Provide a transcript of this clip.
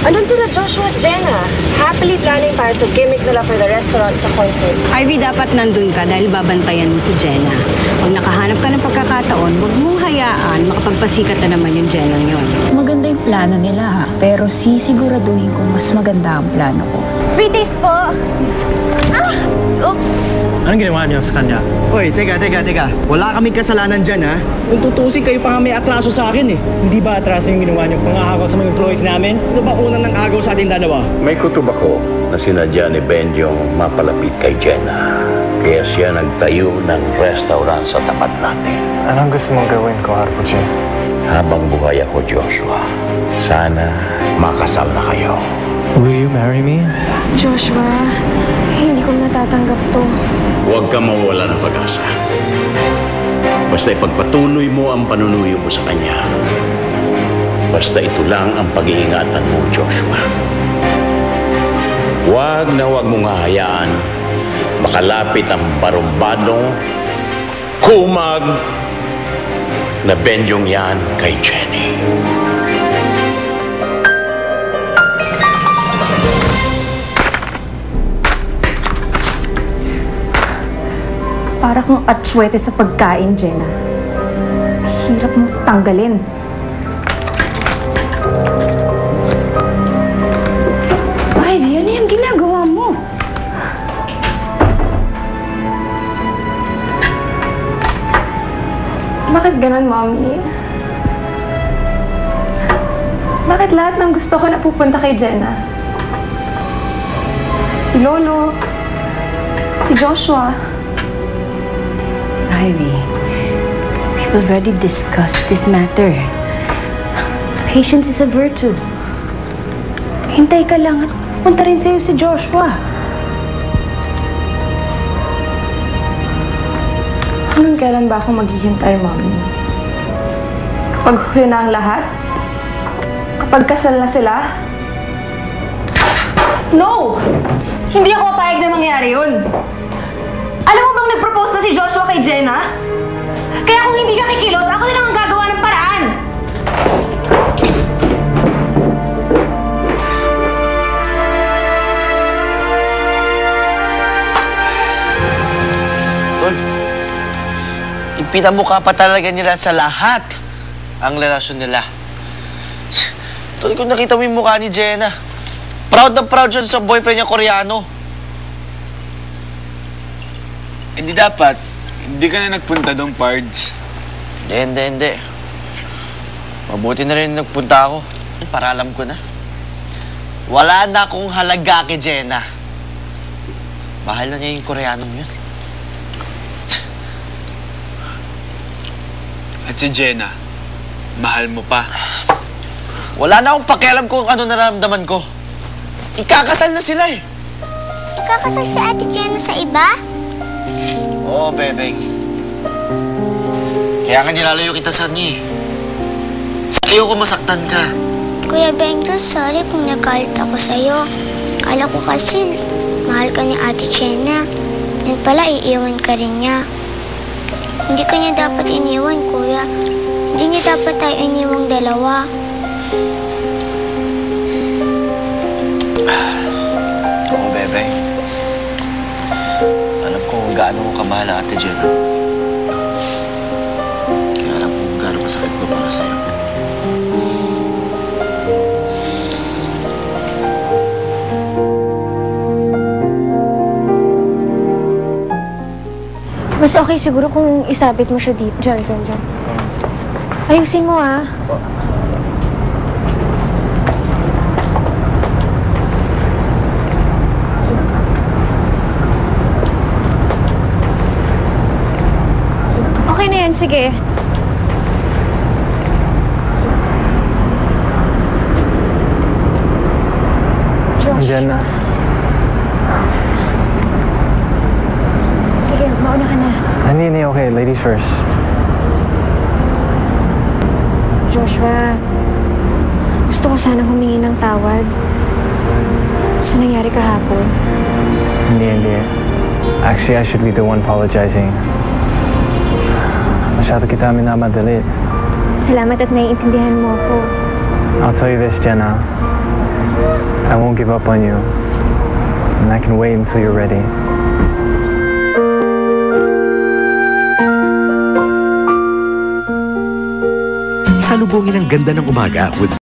Andun sila Joshua at Jenna. Happily planning para sa gimmick nila for the restaurant sa concert. Ivy, dapat nandun ka dahil babantayan mo si Jenna. Pag nakahanap ka ng pagkakataon, huwag mong hayaan makapagpasikat na naman yung Jenna yun. Maganda yung plano nila, pero sisiguraduhin kong mas maganda ang plano ko. 3 days po. Oops! Anong ginawa niyo sa kanya? Hoy, teka. Wala kaming kasalanan dyan, ha? Kung tutusin, kayo pa nga may atraso sa akin, eh. Hindi ba atraso yung ginawa niyo kung aagaw sa mga employees namin? Ano ba unang nang agaw sa ating dalawa? May kutob ako na sinadya ni Benjong mapalapit kay Jenna. Kaya siya nagtayo ng restaurant sa tapat natin. Anong gusto mong gawin ko, Harpuchi? Habang buhay ako, Joshua, sana makasal na kayo. Will you marry me? Joshua, hindi ko natatanggap to. Huwag ka mawala ng pag-asa. Basta ipagpatuloy mo ang panunuyo mo sa kanya. Basta ito lang ang pag-iingatan mo, Joshua. Huwag mong hahayaan makalapit ang barumbadong kumag na Benjong yan kay Jenny. Para kang atswete sa pagkain, Jenna. Hirap mo tanggalin. Ivy, ano yung ginagawa mo? Bakit ganun, Mommy? Bakit lahat ng gusto ko napupunta kay Jenna? Si Lolo, si Joshua. Ivy, we've already discussed this matter. Patience is a virtue. Hintay ka lang at punta rin sa'yo si Joshua. Hanggang kailan ba ako maghihintay, Mommy? Kapag huli na ang lahat? Kapag kasal na sila? No! Hindi ako papayag na mangyari yun. Alam mo bang nag-propose na si Joshua kay Jenna? Kaya kung hindi ka kikilos, ako na lang ang gagawa ng paraan. Tol, ipinamukha pa talaga nila sa lahat ang relasyon nila. Tol, kung nakita mo yung mukha ni Jenna, proud na proud siya sa boyfriend niya Koreano. Hindi dapat. Hindi ka na nagpunta doon, Pards. Hindi. Mabuti na rin nagpunta ako. Para alam ko na. Wala na akong halaga kay Jenna. Mahal na niya yung Koreanong yun. At si Jenna, mahal mo pa. Wala na akong pakialam kung ano nararamdaman ko. Ikakasal na sila, eh. Ikakasal si Ate Jenna sa iba? Oo, Bebeng. Kaya nga nilalayo kita sa ni. Ayoko masaktan ka. Kuya Benjo, sorry kung nagalit ako sa'yo. Kala ko kasi mahal ka ni Ate Jenna. Yan pala, iiwan ka rin niya. Hindi ka niya dapat iniwan, Kuya. Hindi niya dapat tayo iniwang dalawa. Oo, Bebeng. Alam ko kung gaano mo kamahal ang Ate Jenna. Kaya alam ko kung gaano masakit ba para sa'yo. Mas okay siguro kung isabit mo siya dito. Diyan. Ayusin mo, ah. Okay na yan, sige. Josh. Jenna. Sige, mauna ka na. Hindi, okay. Ladies first. Joshua, gusto ko sana humingi ng tawad sa nangyari kahapon. Hindi. Actually, I should be the one apologizing. Masyado kita minamadali. Salamat at naiintindihan mo ako. I'll tell you this, Jenna. I won't give up on you. And I can wait until you're ready. Salubungin ang ganda ng umaga with